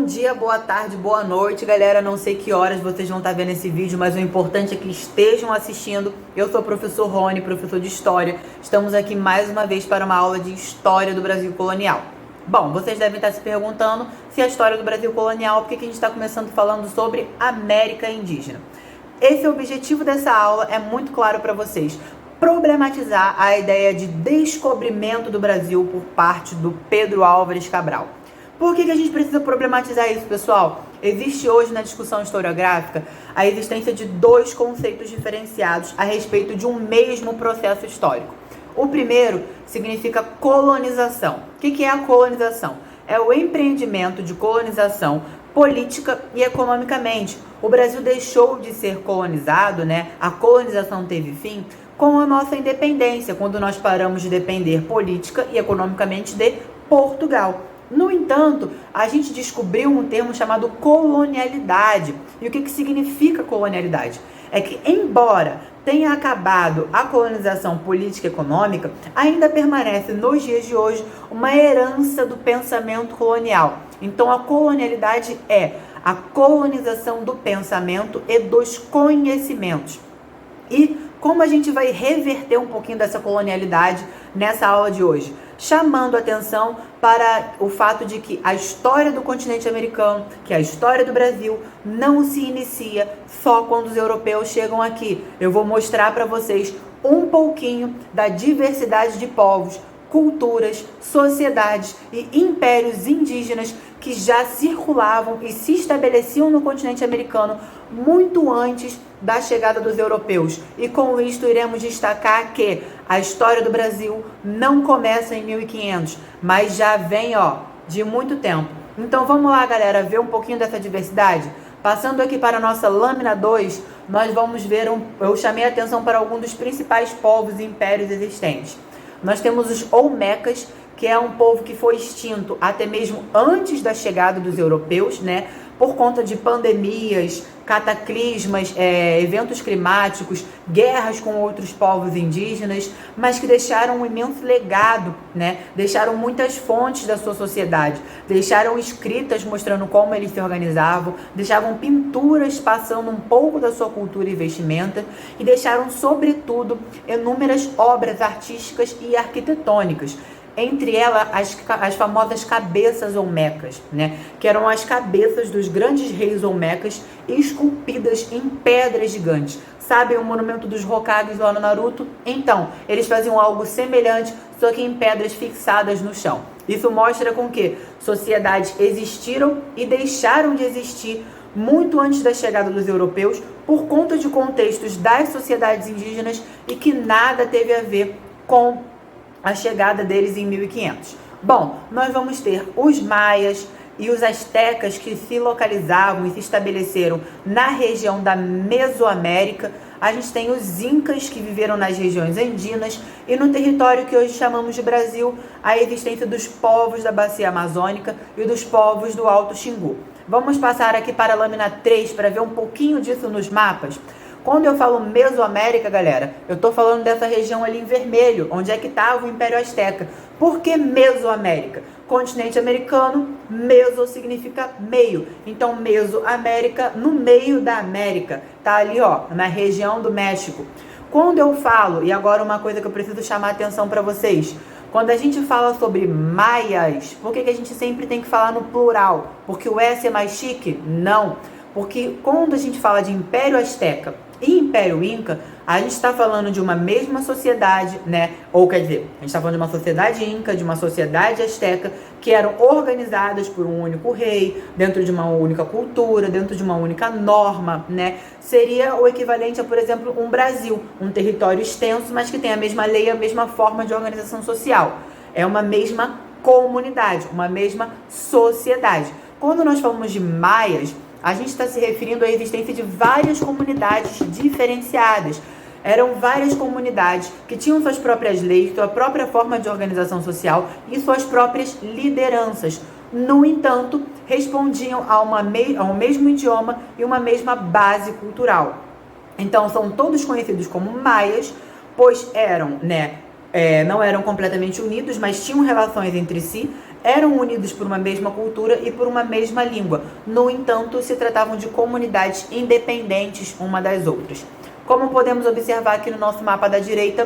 dia, boa tarde, boa noite, galera. Não sei que horas vocês vão estar vendo esse vídeo, mas o importante é que estejam assistindo. Eu sou o professor Rony, professor de História. Estamos aqui mais uma vez para uma aula de História do Brasil Colonial. Bom, vocês devem estar se perguntando se a história do Brasil colonial, por que a gente está começando falando sobre América Indígena. Esse é o objetivo dessa aula, é muito claro para vocês. Problematizar a ideia de descobrimento do Brasil por parte do Pedro Álvares Cabral. Por que a gente precisa problematizar isso, pessoal? Existe hoje na discussão historiográfica a existência de dois conceitos diferenciados a respeito de um mesmo processo histórico. O primeiro significa colonização. O que é a colonização? É o empreendimento de colonização política e economicamente. O Brasil deixou de ser colonizado, né? A colonização teve fim com a nossa independência, quando nós paramos de depender política e economicamente de Portugal. No entanto, a gente descobriu um termo chamado colonialidade. E o que significa colonialidade? É que, embora tenha acabado a colonização política e econômica, ainda permanece nos dias de hoje uma herança do pensamento colonial. Então, a colonialidade é a colonização do pensamento e dos conhecimentos. E como a gente vai reverter um pouquinho dessa colonialidade nessa aula de hoje? Chamando atenção para o fato de que a história do continente americano, que a história do Brasil, não se inicia só quando os europeus chegam aqui. Eu vou mostrar para vocês um pouquinho da diversidade de povos, culturas, sociedades e impérios indígenas que já circulavam e se estabeleciam no continente americano muito antes da chegada dos europeus. E com isto iremos destacar que a história do Brasil não começa em 1500, mas já vem de muito tempo. Então vamos lá, galera, ver um pouquinho dessa diversidade? Passando aqui para a nossa lâmina 2, nós vamos ver, eu chamei a atenção para alguns dos principais povos e impérios existentes. Nós temos os Olmecas, que é um povo que foi extinto até mesmo antes da chegada dos europeus, né? Por conta de pandemias, cataclismas, eventos climáticos, guerras com outros povos indígenas, mas que deixaram um imenso legado, né? Deixaram muitas fontes da sua sociedade, deixaram escritas mostrando como eles se organizavam, deixavam pinturas passando um pouco da sua cultura e vestimenta e deixaram, sobretudo, inúmeras obras artísticas e arquitetônicas. Entre elas, as famosas cabeças olmecas, né? Que eram as cabeças dos grandes reis olmecas esculpidas em pedras gigantes. Sabem o monumento dos Hokages lá no Naruto? Então, eles faziam algo semelhante, só que em pedras fixadas no chão. Isso mostra com que sociedades existiram e deixaram de existir muito antes da chegada dos europeus por conta de contextos das sociedades indígenas e que nada teve a ver com a chegada deles em 1500. Bom, nós vamos ter os maias e os astecas que se localizavam e se estabeleceram na região da Mesoamérica. A gente tem os incas que viveram nas regiões andinas e no território que hoje chamamos de Brasil, a existência dos povos da bacia amazônica e dos povos do Alto Xingu. Vamos passar aqui para a lâmina 3 para ver um pouquinho disso nos mapas. Quando eu falo Mesoamérica, galera, eu estou falando dessa região ali em vermelho, onde é que estava o Império Azteca. Por que Mesoamérica? Continente americano, meso significa meio. Então, Mesoamérica, no meio da América. Tá ali, na região do México. Quando eu falo, e agora uma coisa que eu preciso chamar a atenção para vocês. Quando a gente fala sobre maias, por que a gente sempre tem que falar no plural? Porque o S é mais chique? Não. Porque quando a gente fala de Império Azteca e Império Inca, a gente está falando de uma mesma sociedade, né? Ou quer dizer, a gente está falando de uma sociedade inca, de uma sociedade asteca, que eram organizadas por um único rei, dentro de uma única cultura, dentro de uma única norma, né? Seria o equivalente a, por exemplo, um Brasil, um território extenso, mas que tem a mesma lei, a mesma forma de organização social. É uma mesma comunidade, uma mesma sociedade. Quando nós falamos de maias, a gente está se referindo à existência de várias comunidades diferenciadas. Eram várias comunidades que tinham suas próprias leis, sua própria forma de organização social e suas próprias lideranças. No entanto, respondiam ao mesmo idioma e uma mesma base cultural. Então, são todos conhecidos como maias, pois eram, não eram completamente unidos, mas tinham relações entre si, eram unidos por uma mesma cultura e por uma mesma língua. No entanto, se tratavam de comunidades independentes uma das outras. Como podemos observar aqui no nosso mapa da direita,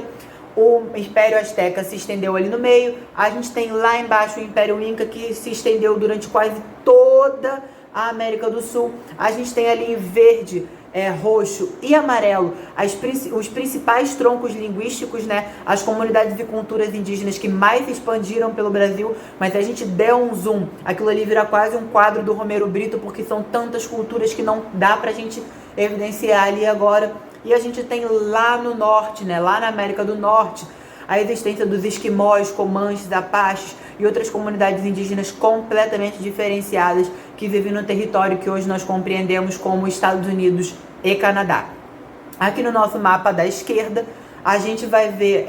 o Império Azteca se estendeu ali no meio. A gente tem lá embaixo o Império Inca, que se estendeu durante quase toda a América do Sul. A gente tem ali em verde, roxo e amarelo os principais troncos linguísticos, né? As comunidades e culturas indígenas que mais se expandiram pelo Brasil. Mas se a gente der um zoom, aquilo ali vira quase um quadro do Romero Brito, porque são tantas culturas que não dá pra gente evidenciar ali agora. E a gente tem lá no norte, né, lá na América do Norte, a existência dos esquimós, comanches, apaches e outras comunidades indígenas completamente diferenciadas que vivem no território que hoje nós compreendemos como Estados Unidos e Canadá. Aqui no nosso mapa da esquerda, a gente vai ver,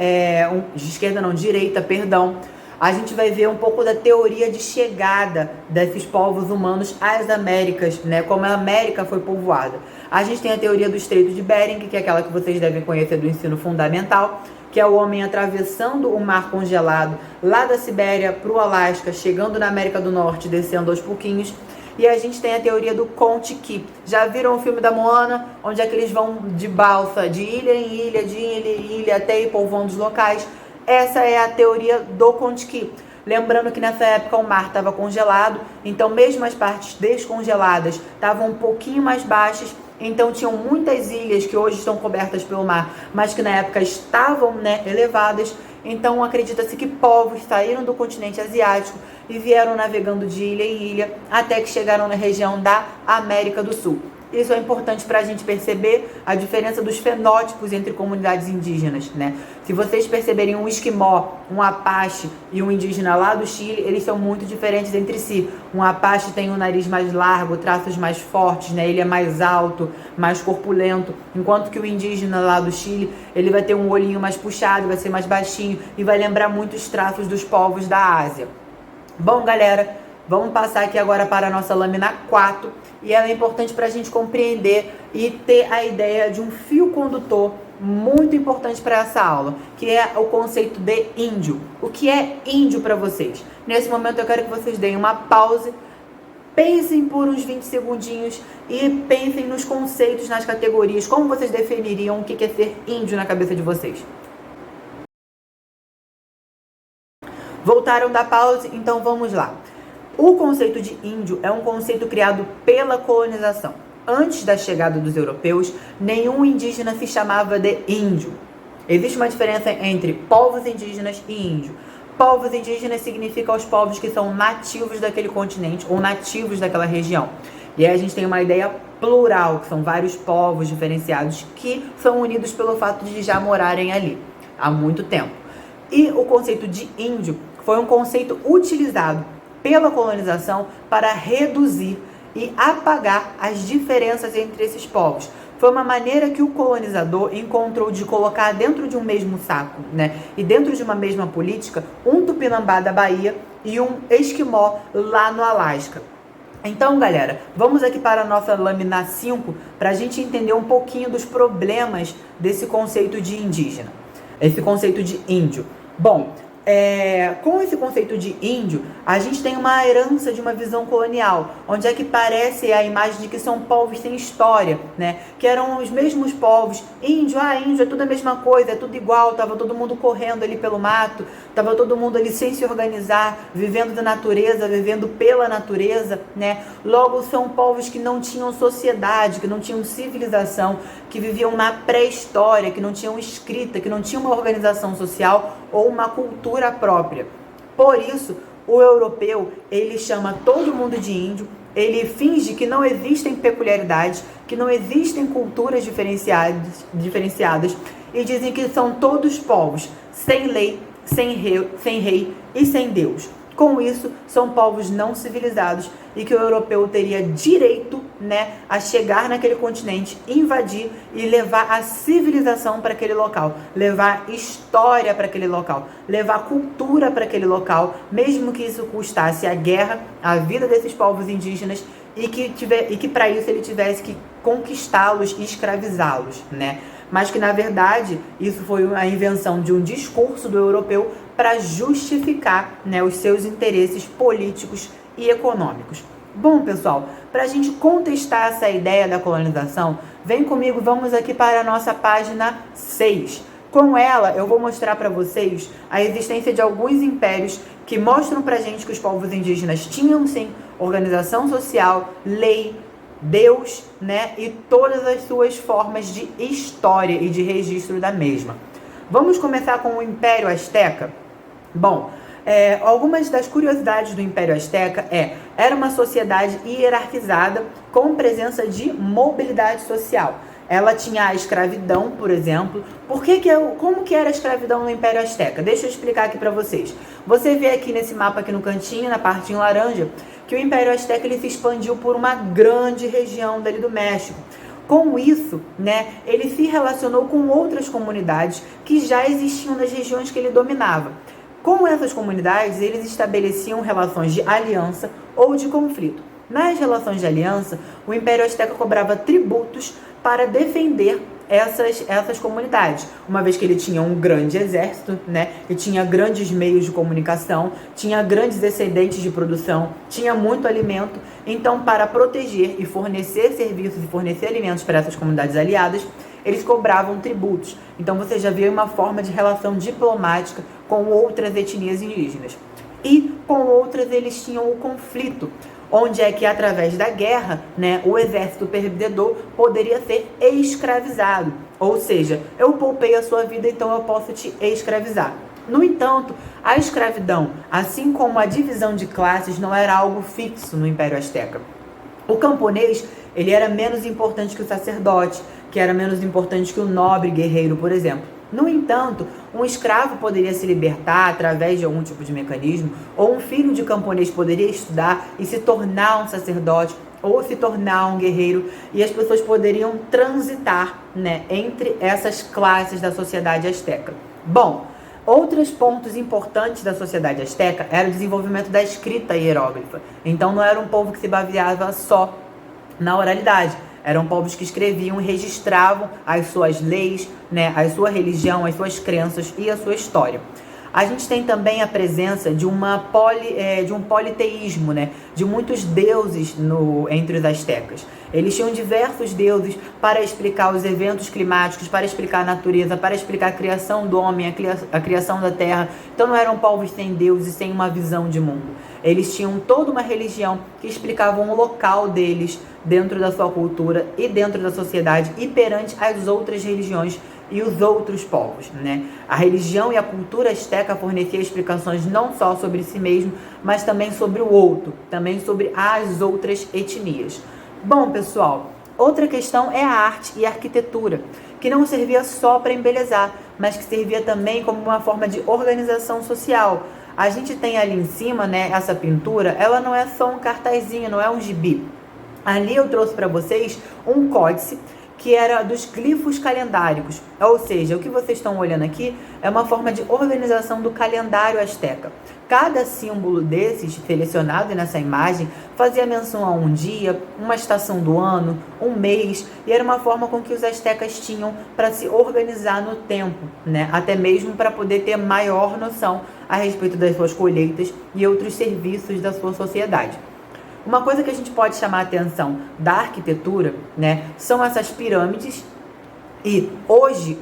direita, perdão, a gente vai ver um pouco da teoria de chegada desses povos humanos às Américas, né? Como a América foi povoada. A gente tem a teoria do Estreito de Bering, que é aquela que vocês devem conhecer do ensino fundamental, que é o homem atravessando o mar congelado lá da Sibéria para o Alasca, chegando na América do Norte, descendo aos pouquinhos. E a gente tem a teoria do Kon-Tiki. Já viram o filme da Moana, onde é que eles vão de balsa, de ilha em ilha, de ilha em ilha, até ir povoando os locais? Essa é a teoria do Kon-Tiki. Lembrando que nessa época o mar estava congelado, então mesmo as partes descongeladas estavam um pouquinho mais baixas, então tinham muitas ilhas que hoje estão cobertas pelo mar, mas que na época estavam, né, elevadas. Então acredita-se que povos saíram do continente asiático e vieram navegando de ilha em ilha até que chegaram na região da América do Sul. Isso é importante para a gente perceber a diferença dos fenótipos entre comunidades indígenas, né? Se vocês perceberem um esquimó, um apache e um indígena lá do Chile, eles são muito diferentes entre si. Um apache tem um nariz mais largo, traços mais fortes, né? Ele é mais alto, mais corpulento, enquanto que o indígena lá do Chile, ele vai ter um olhinho mais puxado, vai ser mais baixinho e vai lembrar muito os traços dos povos da Ásia. Bom, galera, vamos passar aqui agora para a nossa lâmina 4. E ela é importante para a gente compreender e ter a ideia de um fio condutor muito importante para essa aula, que é o conceito de índio. O que é índio para vocês? Nesse momento eu quero que vocês deem uma pausa, pensem por uns 20 segundinhos e pensem nos conceitos, nas categorias, como vocês definiriam o que é ser índio na cabeça de vocês. Voltaram da pausa? Então vamos lá. O conceito de índio é um conceito criado pela colonização. Antes da chegada dos europeus, nenhum indígena se chamava de índio. Existe uma diferença entre povos indígenas e índio. Povos indígenas significam os povos que são nativos daquele continente ou nativos daquela região. E aí a gente tem uma ideia plural, que são vários povos diferenciados que são unidos pelo fato de já morarem ali há muito tempo. E o conceito de índio foi um conceito utilizado pela colonização para reduzir e apagar as diferenças entre esses povos. Foi uma maneira que o colonizador encontrou de colocar dentro de um mesmo saco, né? E dentro de uma mesma política, um tupinambá da Bahia e um esquimó lá no Alasca. Então, galera, vamos aqui para a nossa lâmina 5 para a gente entender um pouquinho dos problemas desse conceito de indígena, esse conceito de índio. Bom, com esse conceito de índio, a gente tem uma herança de uma visão colonial, onde é que parece a imagem de que são povos sem história, né? Que eram os mesmos povos. Índio é tudo a mesma coisa, é tudo igual, tava todo mundo correndo ali pelo mato, tava todo mundo ali sem se organizar, vivendo da natureza, vivendo pela natureza, né? Logo, são povos que não tinham sociedade, que não tinham civilização, que viviam na pré-história, que não tinham escrita, que não tinham uma organização social ou uma cultura própria. Por isso, o europeu, ele chama todo mundo de índio, ele finge que não existem peculiaridades, que não existem culturas diferenciadas e dizem que são todos povos sem lei, sem rei e sem Deus. Com isso, são povos não civilizados e que o europeu teria direito, né, a chegar naquele continente, invadir e levar a civilização para aquele local, levar história para aquele local, levar cultura para aquele local, mesmo que isso custasse a guerra, a vida desses povos indígenas e que para isso ele tivesse que conquistá-los e escravizá-los, né? Mas que, na verdade, isso foi a invenção de um discurso do europeu para justificar, né, os seus interesses políticos e econômicos. Bom, pessoal, para a gente contestar essa ideia da colonização, vem comigo, vamos aqui para a nossa página 6. Com ela, eu vou mostrar para vocês a existência de alguns impérios que mostram para a gente que os povos indígenas tinham, sim, organização social, lei, Deus, né, e todas as suas formas de história e de registro da mesma. Vamos começar com o Império Azteca? Bom, algumas das curiosidades do Império Azteca era uma sociedade hierarquizada com presença de mobilidade social. Ela tinha a escravidão, por exemplo. Como que era a escravidão no Império Azteca? Deixa eu explicar aqui para vocês. Você vê aqui nesse mapa, aqui no cantinho, na parte em laranja, que o Império Azteca ele se expandiu por uma grande região dali do México. Com isso, né, ele se relacionou com outras comunidades que já existiam nas regiões que ele dominava. Com essas comunidades, eles estabeleciam relações de aliança ou de conflito. Nas relações de aliança, o Império Azteca cobrava tributos para defender essas comunidades, uma vez que ele tinha um grande exército, né, e tinha grandes meios de comunicação, tinha grandes excedentes de produção, tinha muito alimento. Então, para proteger e fornecer serviços e fornecer alimentos para essas comunidades aliadas, eles cobravam tributos. Então, você já vê uma forma de relação diplomática com outras etnias indígenas. E com outras, eles tinham o conflito, onde é que, através da guerra, né, o exército perdedor poderia ser escravizado. Ou seja, eu poupei a sua vida, então eu posso te escravizar. No entanto, a escravidão, assim como a divisão de classes, não era algo fixo no Império Azteca. O camponês, ele era menos importante que o sacerdote, que era menos importante que o nobre guerreiro, por exemplo. No entanto, um escravo poderia se libertar através de algum tipo de mecanismo, ou um filho de camponês poderia estudar e se tornar um sacerdote, ou se tornar um guerreiro, e as pessoas poderiam transitar, né, entre essas classes da sociedade azteca. Bom, outros pontos importantes da sociedade azteca era o desenvolvimento da escrita hieróglifa. Então não era um povo que se baseava só na oralidade. Eram povos que escreviam e registravam as suas leis, né, a sua religião, as suas crenças e a sua história. A gente tem também a presença de um politeísmo, né, de muitos deuses entre os astecas. Eles tinham diversos deuses para explicar os eventos climáticos, para explicar a natureza, para explicar a criação do homem, a criação da terra. Então não eram povos sem deuses, sem uma visão de mundo. Eles tinham toda uma religião que explicava o local deles dentro da sua cultura e dentro da sociedade e perante as outras religiões e os outros povos, né? A religião e a cultura asteca fornecia explicações não só sobre si mesmo, mas também sobre o outro, também sobre as outras etnias. Bom, pessoal, outra questão é a arte e a arquitetura, que não servia só para embelezar, mas que servia também como uma forma de organização social. A gente tem ali em cima, né, essa pintura, ela não é só um cartazinho, não é um gibi. Ali eu trouxe para vocês um códice que era dos glifos calendáricos, ou seja, o que vocês estão olhando aqui é uma forma de organização do calendário asteca. Cada símbolo desses, selecionado nessa imagem, fazia menção a um dia, uma estação do ano, um mês, e era uma forma com que os astecas tinham para se organizar no tempo, né? Até mesmo para poder ter maior noção a respeito das suas colheitas e outros serviços da sua sociedade. Uma coisa que a gente pode chamar a atenção da arquitetura, né, são essas pirâmides. E hoje,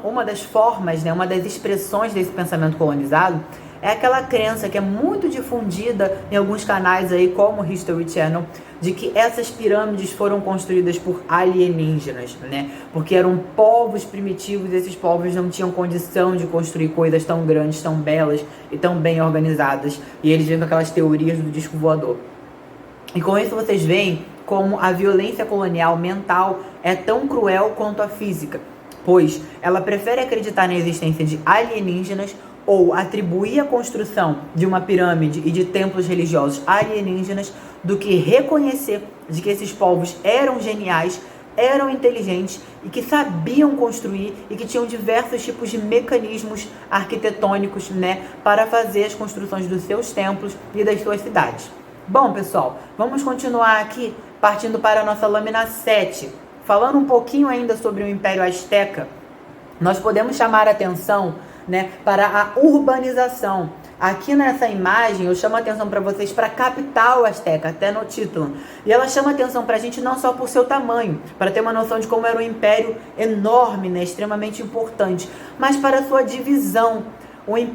uma das formas, né, uma das expressões desse pensamento colonizado é aquela crença que é muito difundida em alguns canais aí, como o History Channel, de que essas pirâmides foram construídas por alienígenas, né? Porque eram povos primitivos e esses povos não tinham condição de construir coisas tão grandes, tão belas e tão bem organizadas. E eles vêm com aquelas teorias do disco voador. E com isso vocês veem como a violência colonial mental é tão cruel quanto a física, pois ela prefere acreditar na existência de alienígenas ou atribuir a construção de uma pirâmide e de templos religiosos alienígenas do que reconhecer de que esses povos eram geniais, eram inteligentes e que sabiam construir e que tinham diversos tipos de mecanismos arquitetônicos, né, para fazer as construções dos seus templos e das suas cidades. Bom, pessoal, vamos continuar aqui partindo para a nossa lâmina 7. Falando um pouquinho ainda sobre o Império Azteca, nós podemos chamar a atenção né, para a urbanização. Aqui nessa imagem eu chamo a atenção para vocês para a capital asteca, Tenochtitlan. E ela chama a atenção para a gente não só por seu tamanho, para ter uma noção de como era um império enorme, né, extremamente importante, mas para a sua divisão.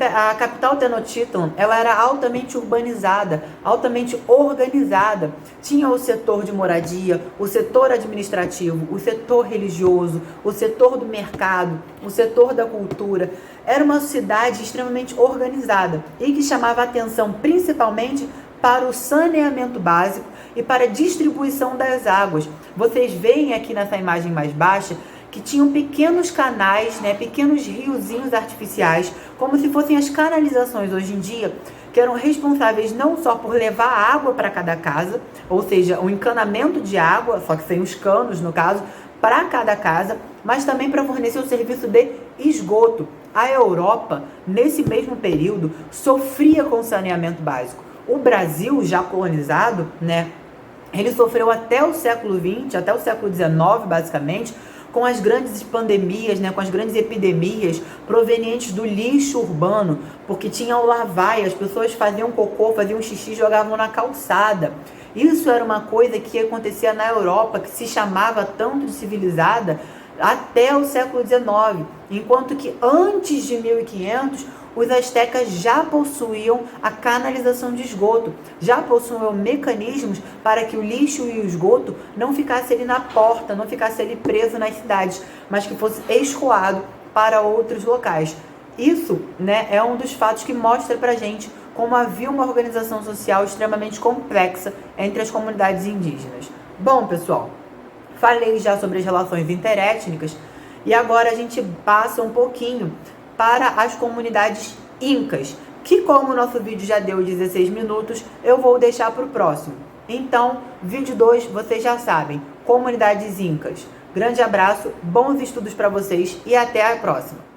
A capital Tenochtitlan, ela era altamente urbanizada, altamente organizada. Tinha o setor de moradia, o setor administrativo, o setor religioso, o setor do mercado, o setor da cultura. Era uma cidade extremamente organizada e que chamava atenção principalmente para o saneamento básico e para a distribuição das águas. Vocês veem aqui nessa imagem mais baixa que tinham pequenos canais, né, pequenos riozinhos artificiais, como se fossem as canalizações hoje em dia, que eram responsáveis não só por levar água para cada casa, ou seja, o encanamento de água, só que sem os canos no caso, para cada casa, mas também para fornecer o serviço de esgoto. A Europa, nesse mesmo período, sofria com saneamento básico. O Brasil, já colonizado, né, ele sofreu até o século XX, até o século XIX, basicamente, com as grandes pandemias, né, com as grandes epidemias provenientes do lixo urbano, porque tinha o lavaia, as pessoas faziam cocô, faziam xixi e jogavam na calçada. Isso era uma coisa que acontecia na Europa, que se chamava tanto de civilizada, até o século XIX, enquanto que antes de 1500, os astecas já possuíam a canalização de esgoto, já possuíam mecanismos para que o lixo e o esgoto não ficasse ali na porta, não ficasse ali preso nas cidades, mas que fosse escoado para outros locais. Isso, né, é um dos fatos que mostra pra gente como havia uma organização social extremamente complexa entre as comunidades indígenas. Bom, pessoal, falei já sobre as relações interétnicas e agora a gente passa um pouquinho para as comunidades incas, que como o nosso vídeo já deu 16 minutos, eu vou deixar para o próximo. Então, vídeo 2, vocês já sabem, comunidades incas. Grande abraço, bons estudos para vocês e até a próxima!